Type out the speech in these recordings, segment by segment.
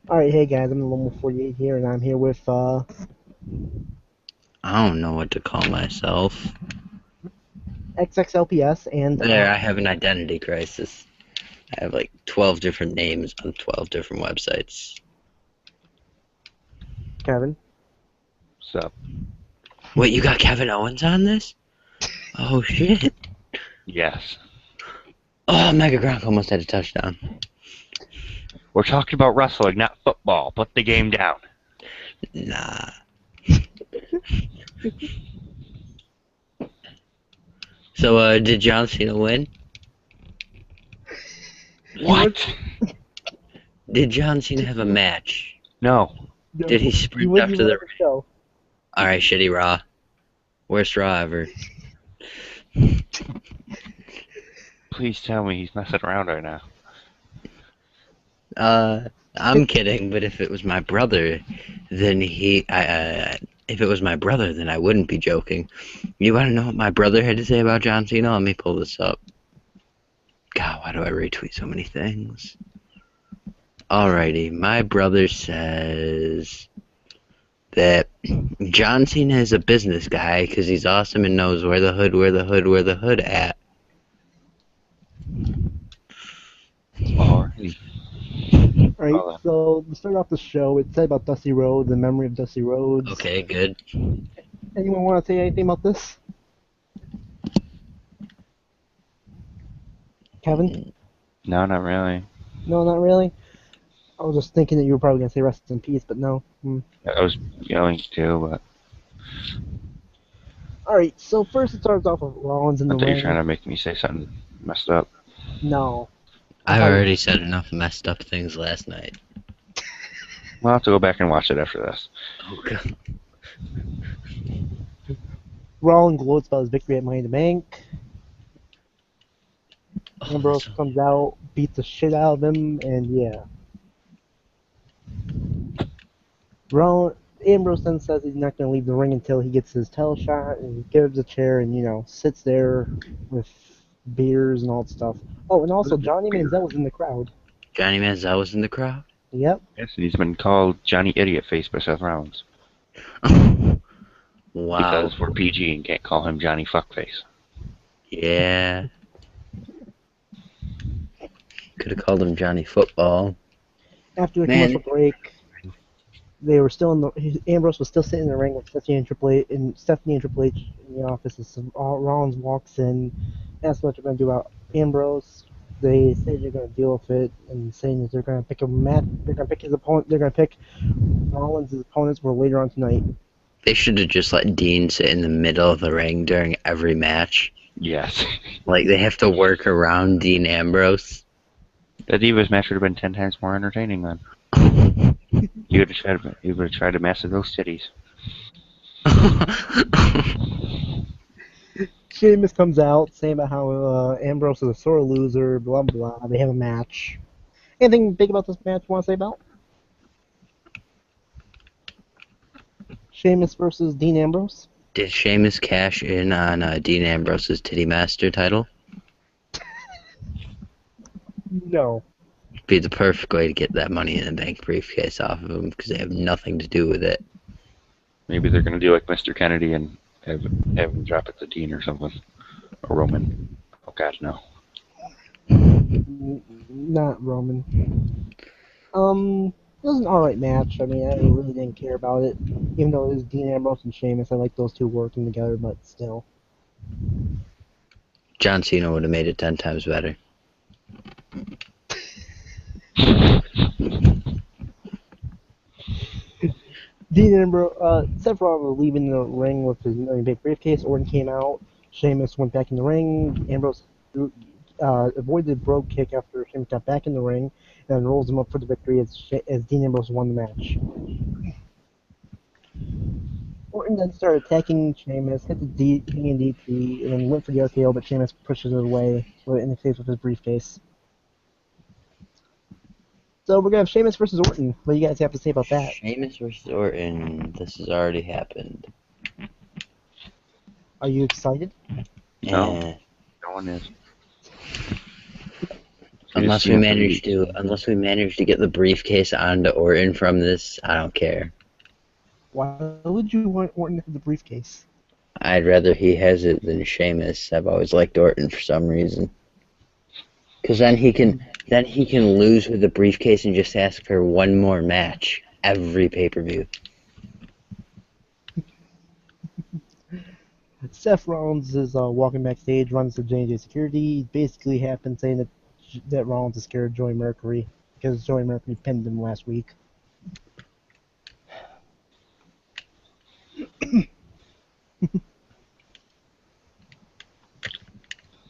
Alright, hey guys, I'm the Lone 48 here, and I'm here with, I don't know what to call myself. XXLPS and, There, I have an identity crisis. I have like 12 different names on 12 different websites. Kevin. So, Wait, you got Kevin Owens on this? Oh shit. yes. Oh, Mega Gronk almost had a touchdown. We're talking about wrestling, not football. Put the game down. Nah. So, did John Cena win? What? Did John Cena have a match? No. Did he He sprint wasn't after even the on the show. Alright, shitty Raw. Worst Raw ever. Please tell me he's messing around right now. I'm kidding, but if it was my brother, then if it was my brother, then I wouldn't be joking. You want to know what my brother had to say about John Cena? Let me pull this up. God, why do I retweet so many things? Alrighty, my brother says that John Cena is a business guy because he's awesome and knows where the hood at. Alrighty. Alright, Well then. so to start off the show, it said about Dusty Rhodes, the memory of Dusty Rhodes. Okay, good. Anyone want to say anything about this? Kevin? No, not really. No, not really. I was just thinking that you were probably going to say rest in peace, but no. I was going to, but Alright, so first it starts off with Rollins in I the thought you were ring. trying to make me say something messed up. No. I I thought already said enough messed up things last night. We'll have to go back and watch it after this. Oh god. Rollins gloats about his victory at Money in the Bank. Oh, Ambrose comes out, beats the shit out of him, and yeah. Ambrose then says he's not going to leave the ring until he gets his title shot, and he gives a chair and, sits there with beers and all that stuff. Oh, and also Johnny Manziel was in the crowd. Johnny Manziel was in the crowd? Yep. Yes, and he's been called Johnny Idiot Face by Seth Rollins. Wow. Because we're PG and can't call him Johnny Fuckface. Yeah. Could have called him Johnny Football. After the Man. commercial break, they were still in the. Ambrose was still sitting in the ring with Stephanie and Triple H, in the office. And Rollins walks in, asks what they're going to do about Ambrose. They say they're going to deal with it, and saying that they're going to pick a match. They're going to pick his opponent. They're going to pick Rollins' opponents for later on tonight. They should have just let Dean sit in the middle of the ring during every match. Yes. Like, they have to work around Dean Ambrose. The Divas match would have been 10 times more entertaining then. You would have tried to master those titties. Sheamus comes out saying about how Ambrose is a sore loser, blah blah. They have a match. Anything big about this match you want to say about? Sheamus versus Dean Ambrose? Did Sheamus cash in on Dean Ambrose's Titty Master title? No. Be the perfect way to get that Money in the Bank briefcase off of him because they have nothing to do with it. Maybe they're going to do like Mr. Kennedy and have him drop it to Dean or something. Or Roman. Oh, God, no. Not Roman. It was an alright match. I mean, I really didn't care about it. Even though it was Dean Ambrose and Sheamus, I like those two working together, but still. John Cena would have made it 10 times better. Dean Ambrose, Seth Rollins was leaving the ring with his big briefcase. Orton came out. Sheamus went back in the ring. Ambrose avoided the brogue kick after Sheamus got back in the ring and rolls him up for the victory as Dean Ambrose won the match. Orton then started attacking Sheamus, hit the DDT, and then went for the RKO, but Sheamus pushes it away in the face with his briefcase. So we're gonna have Sheamus versus Orton. What do you guys have to say about that? Sheamus versus Orton. This has already happened. Are you excited? No. Eh. No one is. Unless we manage to get the briefcase onto Orton from this, I don't care. Why would you want Orton to have the briefcase? I'd rather he has it than Sheamus. I've always liked Orton for some reason. Because then he can lose with the briefcase and just ask for one more match every pay-per-view. Seth Rollins is walking backstage, runs to J&J Security. He basically have been saying that Rollins is scared of Joey Mercury because Joey Mercury pinned him last week.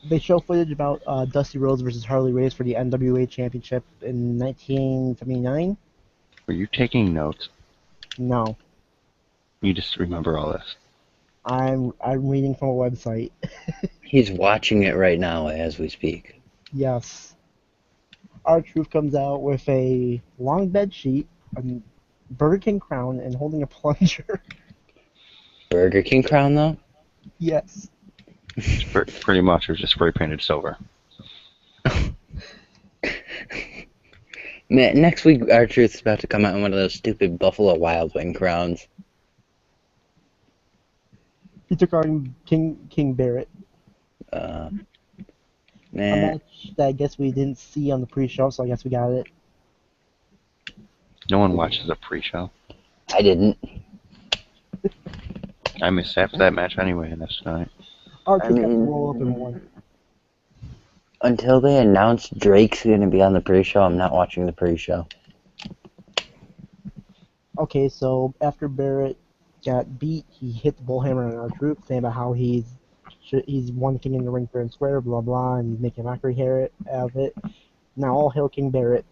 They show footage about Dusty Rhodes versus Harley Race for the NWA Championship in 1979. Were you taking notes? No, You just remember all this. I'm reading from a website. He's watching it right now as we speak. Yes. R-Truth comes out with a long bed sheet, a Burger King crown, and holding a plunger. Burger King crown, though? Yes. Pretty much, it was just spray painted silver. Man, next week R-Truth's about to come out in one of those stupid Buffalo Wild Wing crowns. He took on King Barrett. A Man, match that I guess we didn't see on the pre-show, so I guess we got it. No one watches a pre-show. I didn't. I missed half of that match anyway, and that's tonight. R-Truth got to roll up and won. Until they announce Drake's going to be on the pre-show, I'm not watching the pre-show. Okay, so after Barrett got beat, he hit the bullhammer on R-Truth, saying about how he's one king in the ring fair and square, blah blah, and he's making a mockery out of it. Now all hail King Barrett.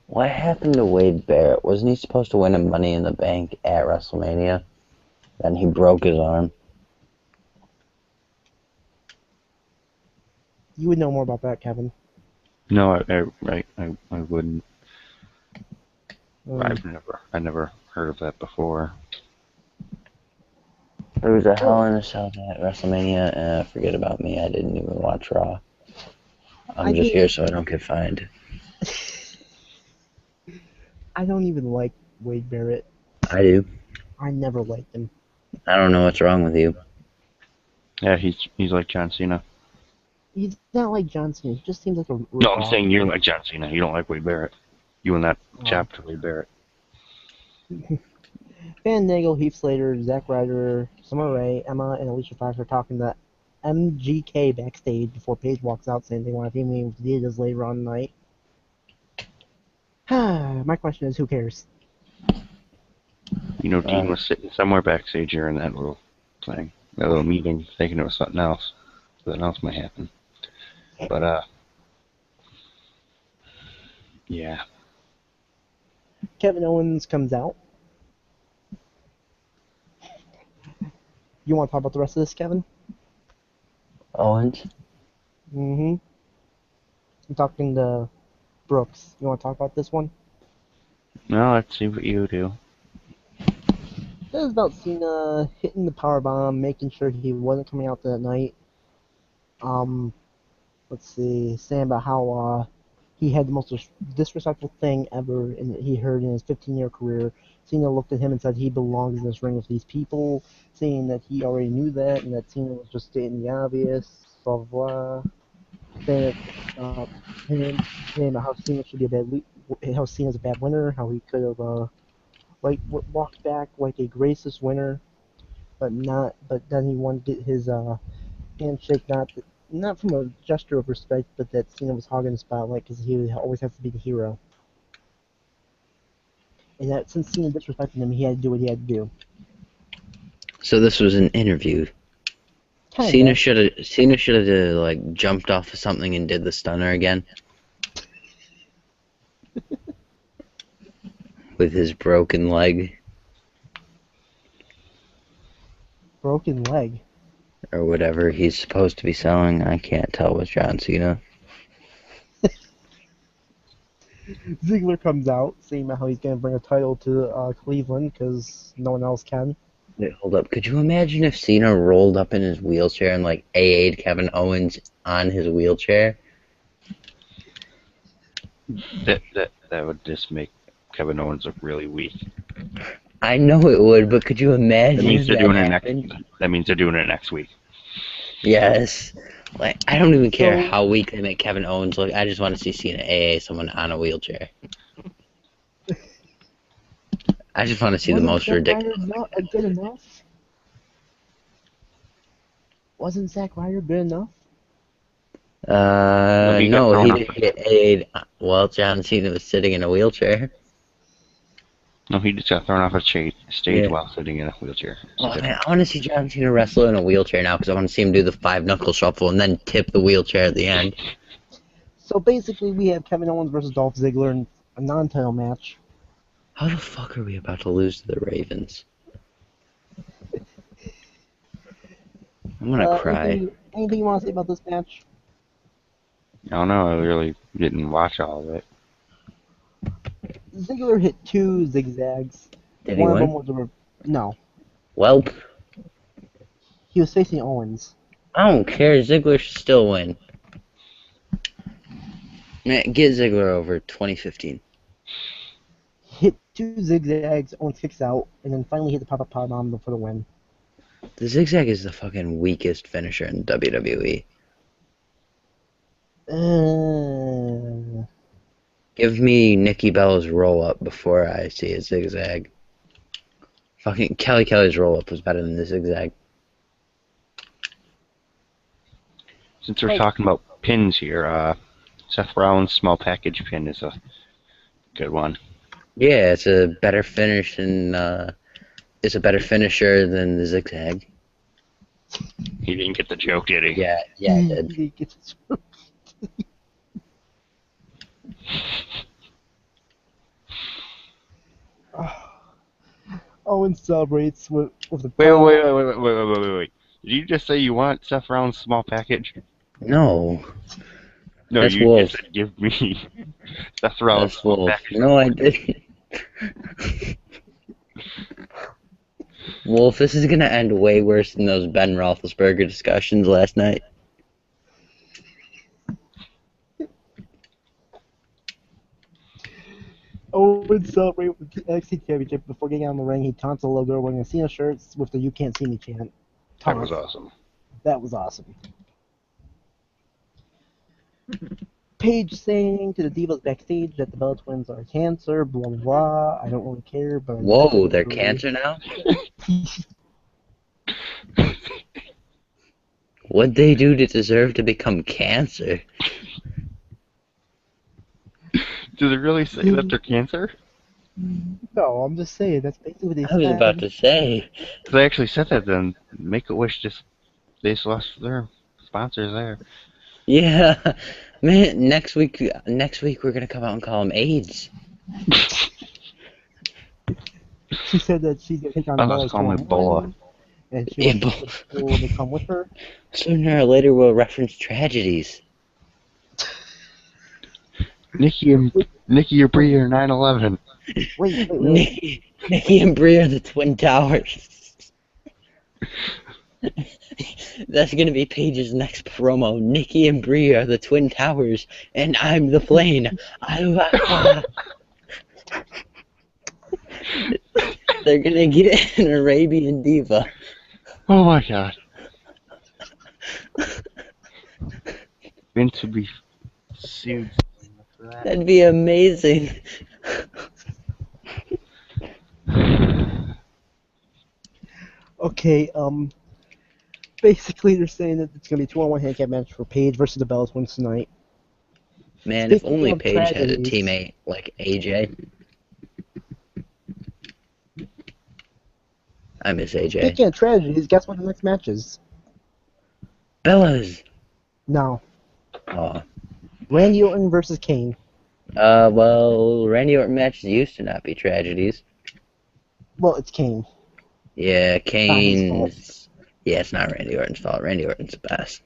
What happened to Wade Barrett? Wasn't he supposed to win a Money in the Bank at WrestleMania? Then he broke his arm. You would know more about that, Kevin. No, I wouldn't. I never heard of that before. There was a Hell in a Cell at WrestleMania, and forget about me, I didn't even watch Raw. I'm just here so I don't get fined. I don't even like Wade Barrett. I do. I never liked him. I don't know what's wrong with you. Yeah, he's like John Cena. He's not like John Cena. He just seems like a... No, I'm saying you're like John Cena. You don't like Wade Barrett. You and that chap to Wade Barrett. Van Nagel, Heath Slater, Zack Ryder, Summer Rae, Emma, and Alicia Fox are talking to MGK backstage before Paige walks out saying they want to team with the Divas later on tonight. My question is, who cares? You know, Dean was sitting somewhere backstage here in that little thing, that little meeting, thinking it was something else. Something else might happen. But, yeah. Kevin Owens comes out. You want to talk about the rest of this, Kevin? Owens? Mm-hmm. I'm talking to Brooks. You want to talk about this one? No, let's see what you do. This is about Cena hitting the powerbomb, making sure he wasn't coming out that night. Let's see, saying about how he had the most disrespectful thing ever he heard in his 15-year career. Cena looked at him and said he belongs in this ring with these people, saying that he already knew that and that Cena was just stating the obvious, blah blah blah. Saying about how Cena should be how Cena's a bad winner, how he could have walked back like a graceless winner, but then he wanted to get his handshake not from a gesture of respect, but that Cena was hogging the spotlight because he always has to be the hero. And that since Cena disrespected him, he had to do what he had to do. So this was an interview. Kinda. Cena should have like jumped off of something and did the stunner again. With his broken leg. Broken leg. Or whatever he's supposed to be selling. I can't tell with John Cena. Ziggler comes out saying how he's going to bring a title to Cleveland because no one else can. Wait, hold up. Could you imagine if Cena rolled up in his wheelchair and like AA'd Kevin Owens on his wheelchair? That would just make Kevin Owens look really weak. I know it would, but could you imagine if that happened? That means they're doing it next week. Yes. Like, I don't even care So- how weak they make Kevin Owens look. I just want to see Cena AA someone on a wheelchair. I just want to see the most ridiculous. Good enough? Wasn't Zack Ryder good enough? he got No, thrown he off didn't get AA'd while John Cena was sitting in a wheelchair. No, he just got thrown off a stage Yeah. while sitting in a wheelchair. Oh man, I want to see John Cena wrestle in a wheelchair now because I want to see him do the 5-knuckle shuffle and then tip the wheelchair at the end. So basically, we have Kevin Owens versus Dolph Ziggler in a non-title match. How the fuck are we about to lose to the Ravens? I'm gonna cry. Anything you want to say about this match? I don't know. I really didn't watch all of it. Ziggler hit 2 zigzags. Did he One win? of them was no. Welp. He was facing Owens. I don't care. Ziggler should still win. Man, get Ziggler over 2015. Hit 2 zigzags, Owens kicks out, and then finally hit the pop-up power bomb for the win. The zigzag is the fucking weakest finisher in WWE. Give me Nikki Bella's roll up before I see a zigzag. Fucking Kelly's roll up was better than the zigzag. Since we're talking about pins here, Seth Rollins' small package pin is a good one. Yeah, it's a better finish than it's a better finisher than the zigzag. He didn't get the joke, did he? Yeah, I did. He gets Owens celebrates with the Wait. Did you just say you want Seth Rollins' small package? No, No, that's you Wolf. just said give me Seth Rollins' That's small Wolf. package. No, I didn't. Wolf, this is gonna end way worse than those Ben Roethlisberger discussions last night. Owens celebrates with the NXT Championship before getting on the ring. He taunts a little girl wearing a Cena shirts with the "You Can't See Me" chant. That was awesome. That was awesome. Paige saying to the Divas backstage that the Bella Twins are cancer, blah blah blah. I don't really care, but Whoa, they're cancer now? What'd they do to deserve to become cancer? Do they really say that they're cancer? No, I'm just saying that's basically what they I was said. about to say. If they actually said that, then Make-A-Wish they just lost their sponsors there. Yeah, man. Next week we're gonna come out and call them AIDS. She said that she's gonna take on I Bella's was calling one-on-one, Ebola. and she wants people to come with her. Sooner or later we'll reference tragedies. Nikki and Brie are 9/11. Wait. Nikki and Brie are the Twin Towers. That's gonna be Paige's next promo. Nikki and Brie are the Twin Towers, and I'm the plane. They're gonna get an Arabian diva. Oh my god. Vince would be sued for that. That'd be amazing. Okay, basically they're saying that it's gonna be a 2-on-1 handicap match for Paige versus the Bella Twins tonight. Man, if Speaking only of Paige had a tragedies- teammate like AJ. I miss AJ. Speaking of tragedies, guess what the next match is? Bellas. No, Oh. Randy Orton versus Kane. Well, Randy Orton matches used to not be tragedies. Well, it's Kane. Yeah, his Kane's. Yeah, it's not Randy Orton's fault. Randy Orton's the best.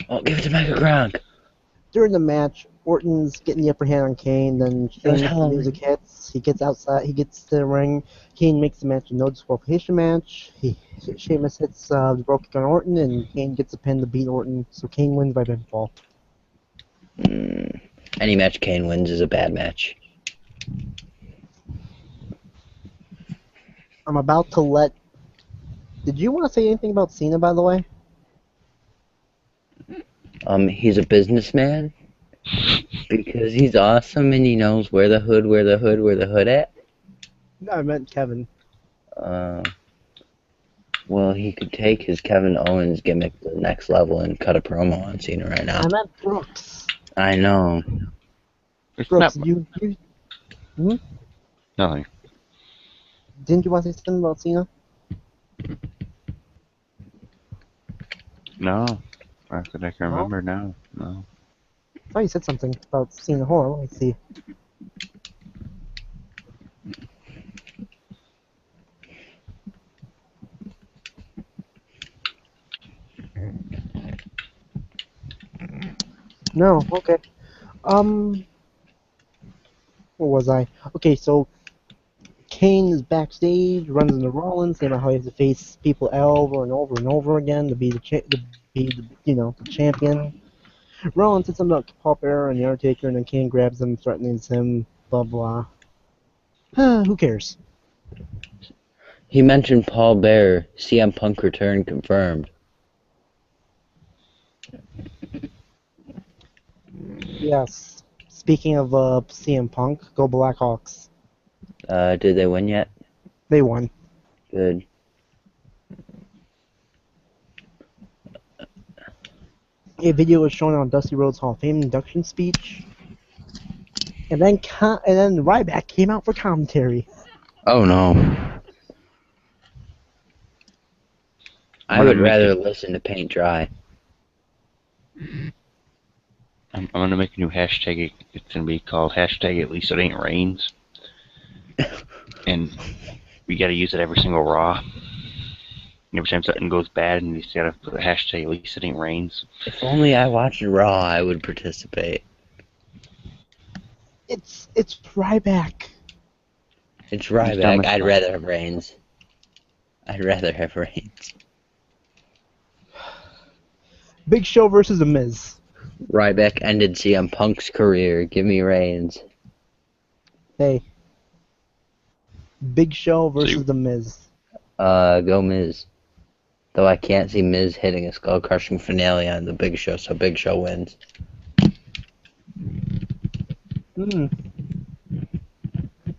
Oh, give it to Michael Gronk. During the match, Orton's getting the upper hand on Kane, then was the Halloween. music hits, he gets outside, he gets to the ring, Kane makes the match a no disqualification match, Sheamus hits the broken on Orton, and Kane gets a pin to beat Orton, so Kane wins by pinfall. Any match Kane wins is a bad match. I'm about to let. Did you want to say anything about Cena, by the way? He's a businessman because he's awesome and he knows where the hood at. No, I meant Kevin. Well, he could take his Kevin Owens gimmick to the next level and cut a promo on Cena right now. I meant Brooks. I know. It's Brooks, not nothing. didn't you want to say something about Cena? No. Not that I can remember now. No. I thought you said something about Cena. Hold on, let me see. No, okay. Where was I? Okay, so Kane is backstage, runs into Rollins, saying about how he has to face people over and over and over again to be the champion. Rollins said something about Paul Bearer and the Undertaker, and then Kane grabs him, threatens him, blah blah. Who cares? He mentioned Paul Bearer. CM Punk return confirmed. Yes. Speaking of CM Punk, go Blackhawks. Did they win yet? They won. Good. A video was shown on Dusty Rhodes Hall of Fame induction speech, and then Ryback came out for commentary. Oh no. I would rather listen to paint dry. I'm gonna make a new hashtag. It's gonna be called hashtag at least it ain't rains. And we gotta use it every single Raw. Every time something goes bad and you just gotta put a hashtag at least it ain't rains. If only I watched Raw, I would participate. It's Ryback. It's Ryback. I'd rather have Reigns. I'd rather have Reigns. Big Show versus The Miz. Ryback ended CM Punk's career. Give me Reigns. Hey. Big Show versus The Miz. Go Miz. Though I can't see Miz hitting a skull-crushing finale on the Big Show, so Big Show wins.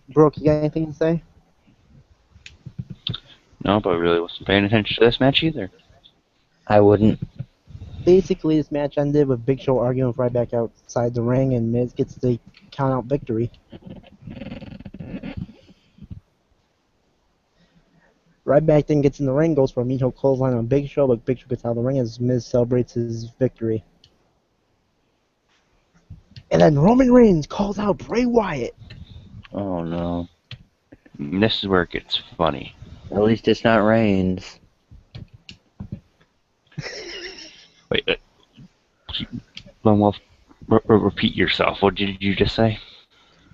Brooke, you got anything to say? No, but I really wasn't paying attention to this match either. I wouldn't. Basically, this match ended with Big Show arguing with Ryback outside the ring, and Miz gets the count-out victory. Ryback then gets in the ring, goes for a meat-hook clothesline on Big Show, but Big Show gets out of the ring as Miz celebrates his victory. And then Roman Reigns calls out Bray Wyatt. Oh no. This is where it gets funny. At least it's not Reigns. Wait, Lone repeat yourself. What did you just say?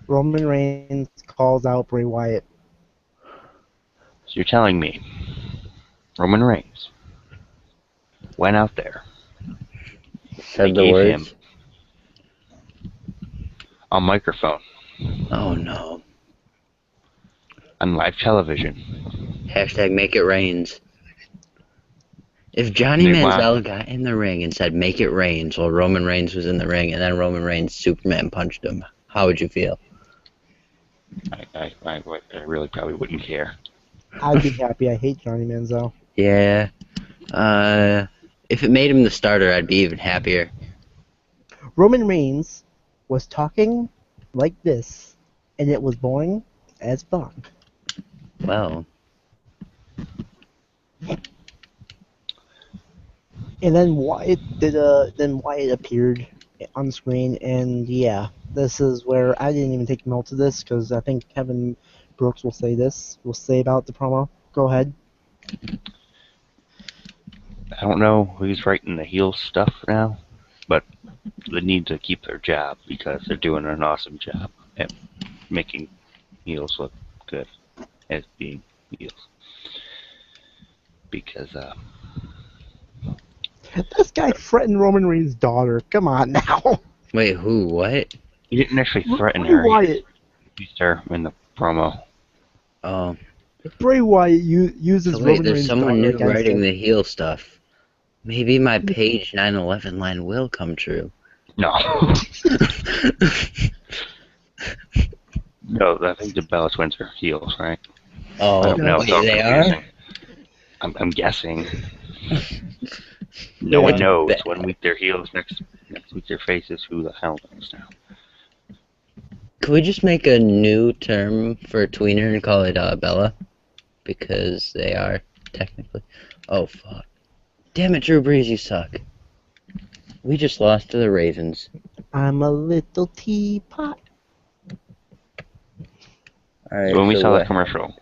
Roman Reigns calls out Bray Wyatt. So you're telling me Roman Reigns went out there, Said the words. him a microphone Oh no. on live television. Hashtag make it Reigns. If Johnny Manziel got in the ring and said make it Reigns while Roman Reigns was in the ring and then Roman Reigns Superman punched him, how would you feel? I really probably wouldn't care. I'd be happy. I hate Johnny Manziel. Yeah. If it made him the starter, I'd be even happier. Roman Reigns was talking like this, and it was boring as fuck. Well. And then Wyatt appeared on screen, and yeah, this is where I didn't even take notes of this because I think Kevin Brooks will say about the promo. Go ahead. I don't know who's writing the heel stuff now, but they need to keep their job because they're doing an awesome job at making heels look good as being heels. Because this guy threatened Roman Reigns' daughter. Come on now. Wait, who? What? He didn't actually threaten Bray her. He Wyatt. just used her in the promo. Oh, Bray Wyatt uses so wait, Roman there's Reigns' someone daughter new against writing him. the heel stuff. Maybe my Page 911 line will come true. No. No, I think the Bella Twins are heels, right? I Oh, don't know. wait, It's all they confusing. are? I'm guessing. They No one are. knows. 1 week they're heels, next week they're faces. Who the hell knows now? Could we just make a new term for tweener and call it Bella? Because they are, technically. Oh, fuck. Damn it, Drew Brees, you suck. We just lost to the Ravens. I'm a little teapot. Alright, When we so saw what? that commercial,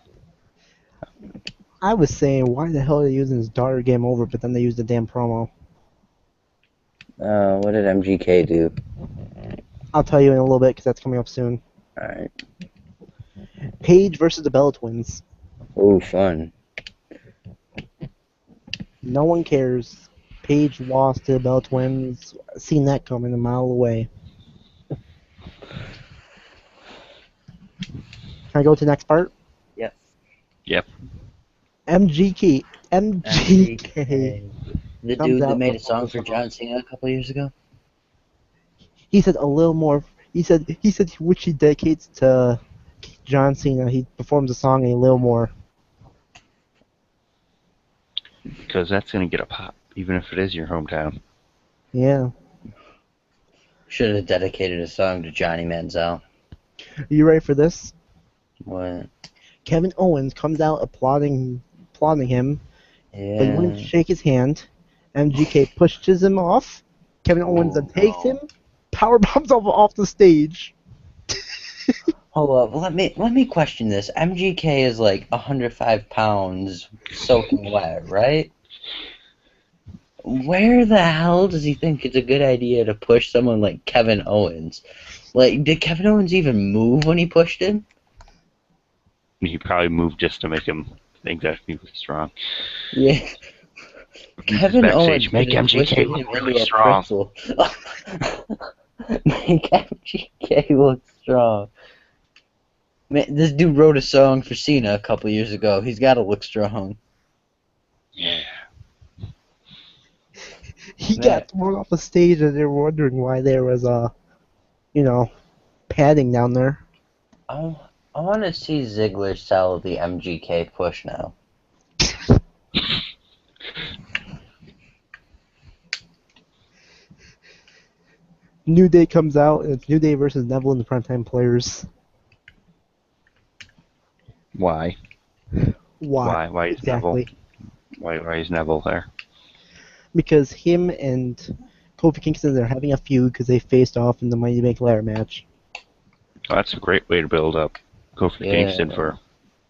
I was saying, why the hell are they using his daughter game over, but then they used the damn promo. What did MGK do? I'll tell you in a little bit because that's coming up soon. Alright. Paige versus the Bella Twins. Oh, fun. No one cares. Paige lost to the Bella Twins. Seen that coming a mile away. Can I go to the next part? Yep. yep. MGK. MGK. The Comes dude that out made a with song all for the John songs. Cena a couple years ago? He said a little more. He said which he dedicates to John Cena. He performs a song a little more. Because that's going to get a pop, even if it is your hometown. Yeah. Should have dedicated a song to Johnny Manziel. Are you ready for this? What? Kevin Owens comes out applauding him, but he wouldn't Yeah. shake his hand. MGK pushes him off. Kevin Owens then takes him, power bombs off the stage. Hold up, let me question this. MGK is like 105 pounds soaking wet, right? Where the hell does he think it's a good idea to push someone like Kevin Owens? Like, did Kevin Owens even move when he pushed him? He probably moved just to make him think that he was strong. Yeah. Kevin Owens Backstage, make could have twisted MGK him look really into a strong. pretzel. Make MGK look strong. Man, this dude wrote a song for Cena a couple years ago. He's got to look strong. Yeah. He Man. got thrown off the stage, and they were wondering why there was padding down there. I want to see Ziggler sell the MGK push now. New Day comes out, and it's New Day versus Neville and the Primetime Players. Why? Why? Why is Exactly. Neville? Why is Neville there? Because him and Kofi Kingston are having a feud because they faced off in the Money to Make ladder match. Well, that's a great way to build up Kofi Yeah. Kingston for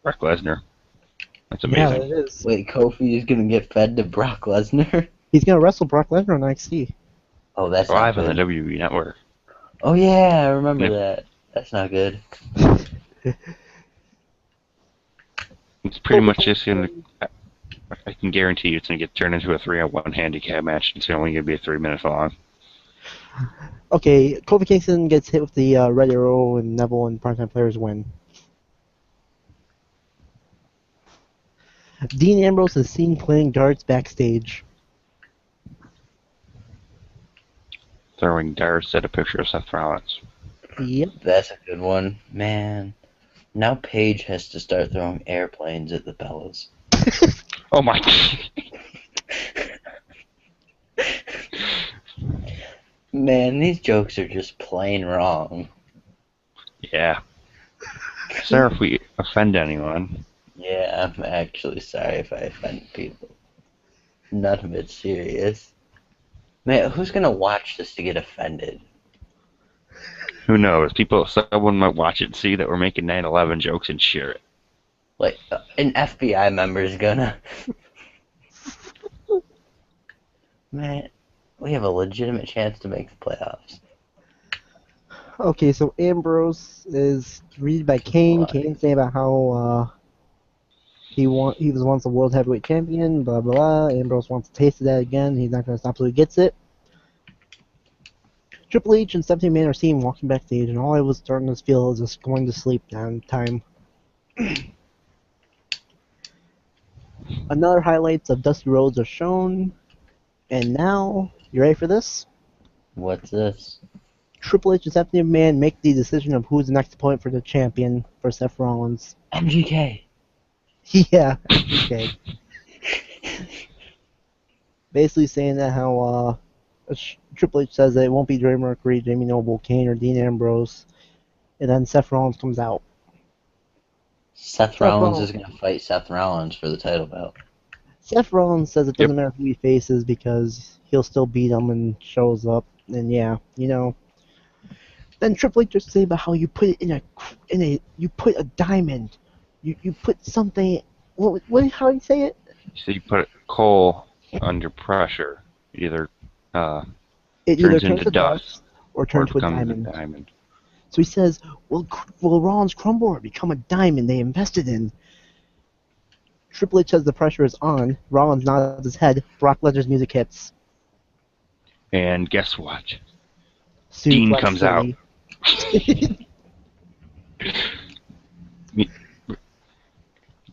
Brock Lesnar. That's Yeah, amazing. it is. Wait, Kofi is gonna get fed to Brock Lesnar? He's gonna wrestle Brock Lesnar on NXT. Oh, that's not Live on the good. WWE Network. Oh yeah, I remember Yep. that. That's not good. It's pretty much just gonna. I can guarantee you it's gonna get turned into a 3-on-1 handicap match. It's only gonna be 3 minutes long. Okay, Kofi Kingston gets hit with the Red Arrow, and Neville and Primetime Players win. Dean Ambrose is seen playing darts backstage. Throwing darts at a picture of Seth Rollins. Yep. That's a good one, man. Now Paige has to start throwing airplanes at the Bellas. Oh my! Man, these jokes are just plain wrong. Yeah. Sorry if we offend anyone. Yeah, I'm actually sorry if I offend people. None of it's serious. Man, who's gonna watch this to get offended? Who knows? Someone might watch it and see that we're making 9/11 jokes and share it. Like, an FBI member's gonna... Man, we have a legitimate chance to make the playoffs. Okay, so Ambrose is read by Kane. Why? Kane saying about how he was once a world heavyweight champion. Blah blah blah. Ambrose wants to taste of that again. He's not gonna stop till he gets it. Triple H and 17-Man are seen walking backstage, and all I was starting to feel is just going to sleep down time. Another highlights of Dusty Rhodes are shown, and now, you ready for this? What's this? Triple H and 17-Man make the decision of who's the next opponent for the champion for Seth Rollins. MGK. Yeah, okay. Basically saying that how Triple H says that it won't be Dre Mercury, Jamie Noble, Kane, or Dean Ambrose, and then Seth Rollins comes out. Seth Rollins is going to fight Seth Rollins for the title belt. Seth Rollins says it Yep. doesn't matter who he faces because he'll still beat him and shows up. And yeah, you know. Then Triple H just say about how you put it you put a diamond, you put something. How do you say it? So you put coal under pressure, it either It either turns turns into to dust dust or or turns it to a becomes diamond. a diamond. So he says, will Rollins crumble or become a diamond they invested in? Triple H says the pressure is on. Rollins nods his head. Brock Lesnar's music hits. And guess what? Dean Suplex comes out. City.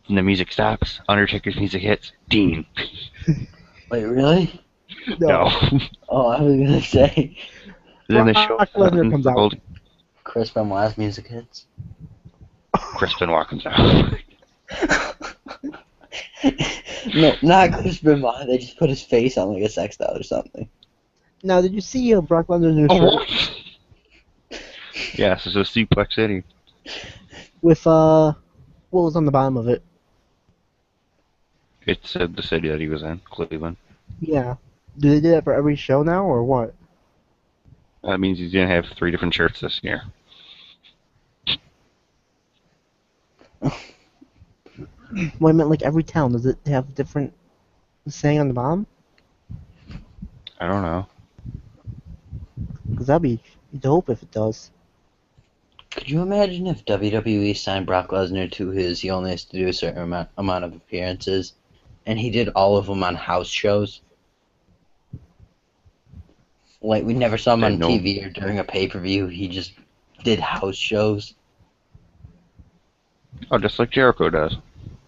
And the music stops. Undertaker's music hits. Dean. Wait, really? No. Oh, I was going to say. Then the show Brock Lesnar comes out. Chris Benoit's music hits. Chris Benoit comes out. No, not Chris Benoit. They just put his face on like a sex doll or something. Now, did you see Brock Lesnar's new shirt? Yes, it's a Suplex City. With, what was on the bottom of it? It said the city that he was in, Cleveland. Yeah. Do they do that for every show now, or what? That means he's going to have 3 different shirts this year. Well, I meant like every town. Does it have different saying on the bottom? I don't know. Because that'd be dope if it does. Could you imagine if WWE signed Brock Lesnar to his he only has to do a certain amount of appearances, and he did all of them on house shows? Like, we never saw him on TV or during a pay-per-view. He just did house shows. Oh, just like Jericho does.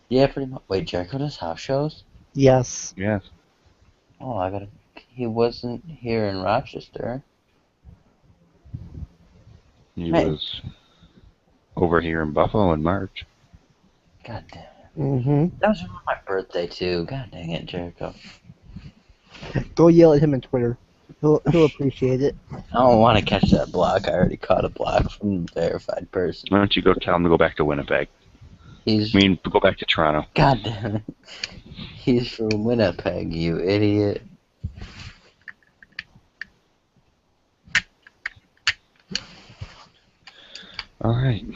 Yeah, pretty much. Wait, Jericho does house shows? Yes. Yes. Oh, he wasn't here in Rochester. He Hey. was over here in Buffalo in March. God damn it. Mm-hmm. That was around my birthday, too. God dang it, Jericho. Go yell at him on Twitter. He'll appreciate it. I don't want to catch that block. I already caught a block from a verified person. Why don't you go tell him to go back to Winnipeg? Go back to Toronto. God damn it. He's from Winnipeg, you idiot. Alright.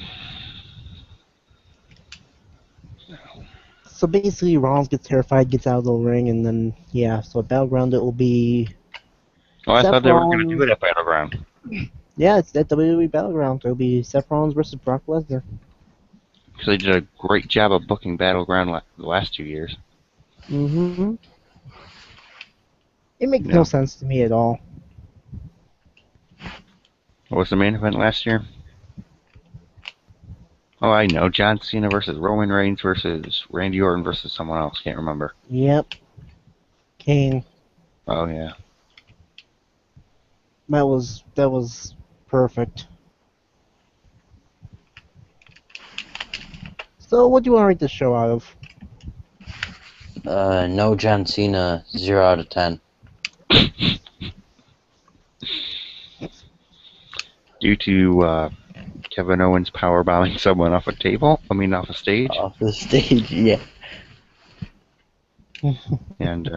So basically, Rollins gets terrified, gets out of the ring, and then, yeah, so at Battleground it will be... Oh, I Seth thought they were going to Rollins. do it at Battleground. Yeah, it's at WWE Battleground. It'll be Seth Rollins versus Brock Lesnar. Because they did a great job of booking Battleground the last 2 years. Mm-hmm. It makes no sense to me at all. What was the main event last year? Oh, I know. John Cena versus Roman Reigns versus Randy Orton versus someone else. Can't remember. Yep. Kane. Oh, yeah. That was perfect. So, what do you want to rate this show out of? No John Cena, 0 out of 10. Due to Kevin Owens powerbombing someone off a table? I mean, off a stage? Off the stage, yeah. And,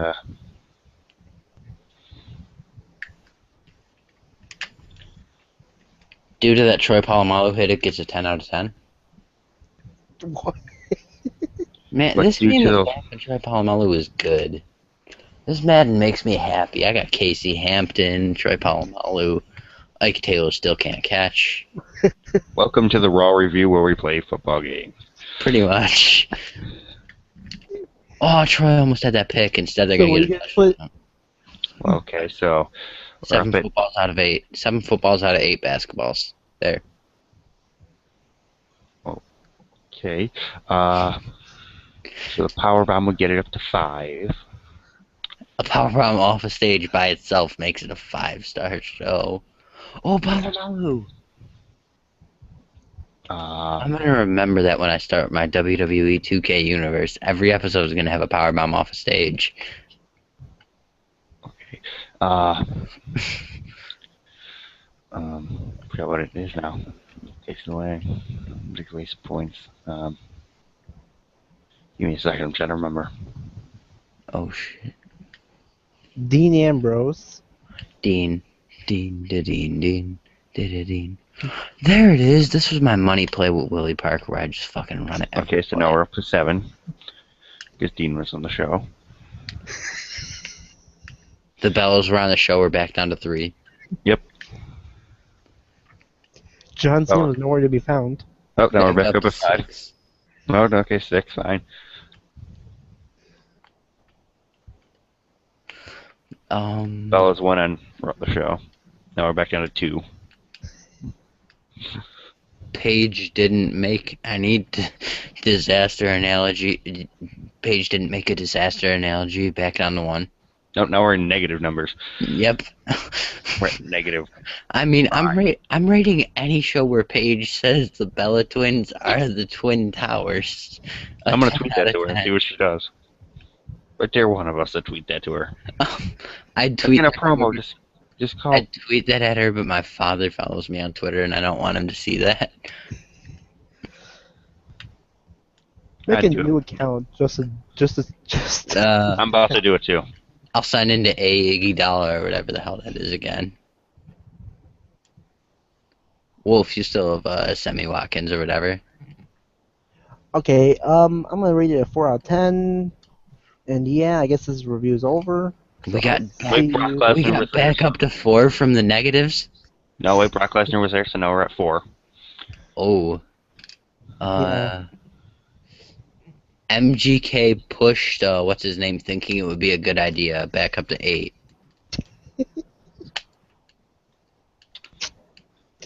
Due to that Troy Polamalu hit, it gets a 10 out of 10. What? Man, But this due game to of golf and Troy Polamalu is good. This Madden makes me happy. I got Casey Hampton, Troy Polamalu. Ike Taylor still can't catch. welcome to the Raw review where we play football games. Pretty much. Oh, Troy almost had that pick. Instead, they're So going what to you get a guys put? touchdown. Okay, so We're up at, footballs out of 8. 7 footballs out of 8 basketballs. There. okay. So the power bomb would get it up to 5. A power bomb off a stage by itself makes it a 5-star show. Oh, Palomalu! I'm gonna remember that when I start my WWE 2K universe. Every episode is gonna have a power bomb off a stage. Okay. I forgot what it is now. Takes it away. Big waste of points. Give me a second. I'm trying to remember. Oh shit. Dean Ambrose. Dean. Dean. Dean. Dean. There it is. This was my money play with Willie Park where I just fucking run it every Okay, so now we're up to 7. Because Dean was on the show. The Bellas were on the show. We're back down to 3. Yep. John Cena was nowhere to be found. Oh, now we're back up to at 5. 6. No, okay, 6, fine. Bella's won on the show. Now we're back down to 2. Paige didn't make any disaster analogy. Paige didn't make a disaster analogy. Back down to 1. No, now we're in negative numbers. Yep. We're at negative. I mean, I'm rating any show where Paige says the Bella twins are the Twin Towers. I'm gonna tweet that to her and see what she does. I dare one of us to tweet that to her. I'd tweet in a promo. Just call. I'd tweet that at her, but my father follows me on Twitter, and I don't want him to see that. Make a new account just. I'm about to do it too. I'll sign into A Iggy Dollar or whatever the hell that is again. Wolf, you still have Sammy Watkins or whatever. Okay, I'm gonna rate it a 4 out of 10. And yeah, I guess this review is over. We got we got back up to 4 from the negatives. No, wait, Brock Lesnar was there, so now we're at 4. Oh. Yeah. MGK pushed, what's his name, thinking it would be a good idea, back up to 8.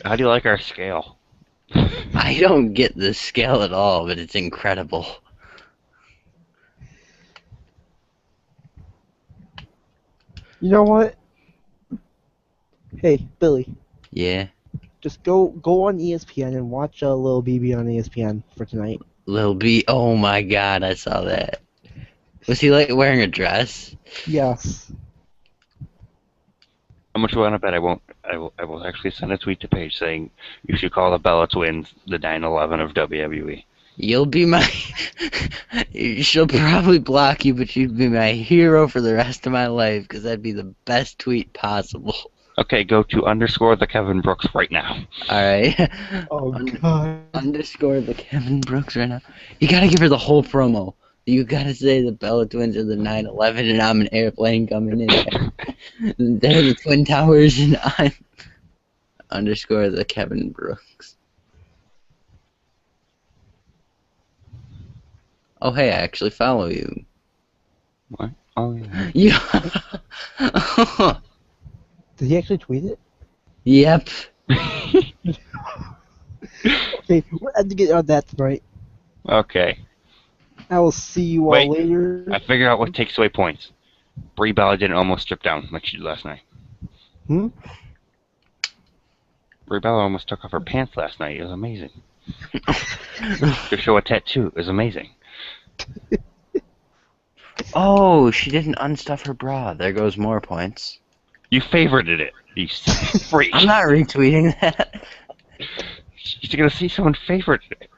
How do you like our scale? I don't get the scale at all, but it's incredible. You know what? Hey, Billy. Yeah. Just go on ESPN and watch Lil BB on ESPN for tonight. Lil B, oh my god, I saw that. Was he like wearing a dress? Yes. How much you want to bet I won't? I will actually send a tweet to Paige saying you should call the Bella Twins the 9/11 of WWE. You'll be my... She'll probably block you, but you'd be my hero for the rest of my life, because that'd be the best tweet possible. Okay, go to _ the Kevin Brooks right now. Alright. Oh, God. _ the Kevin Brooks right now. You gotta give her the whole promo. You gotta say the Bella Twins are the 9/11 and I'm an airplane coming in. They're the Twin Towers and I'm... _ the Kevin Brooks. Oh, hey, I actually follow you. What? Oh, yeah. Yeah. Did he actually tweet it? Yep. Okay, we'll have to get on that tonight. Okay. I will see you all Wait. later. I figured out what takes away points. Brie Bella didn't almost strip down like she did last night. Hmm? Brie Bella almost took off her pants last night. It was amazing. To show a tattoo. It was amazing. Oh, she didn't unstuff her bra. There goes more points. You favorited it. You freak. I'm not retweeting that. You're gonna see someone favorited it.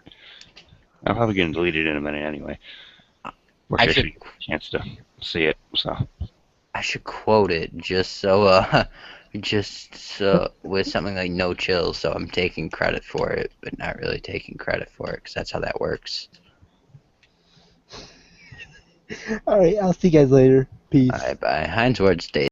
I'm probably gonna delete it in a minute anyway. Wish I should get a chance to see it. So I should quote it just so with something like no chill, so I'm taking credit for it, but not really taking credit for it, because that's how that works. Alright, I'll see you guys later. Peace. Alright, bye. Heinz Ward stays.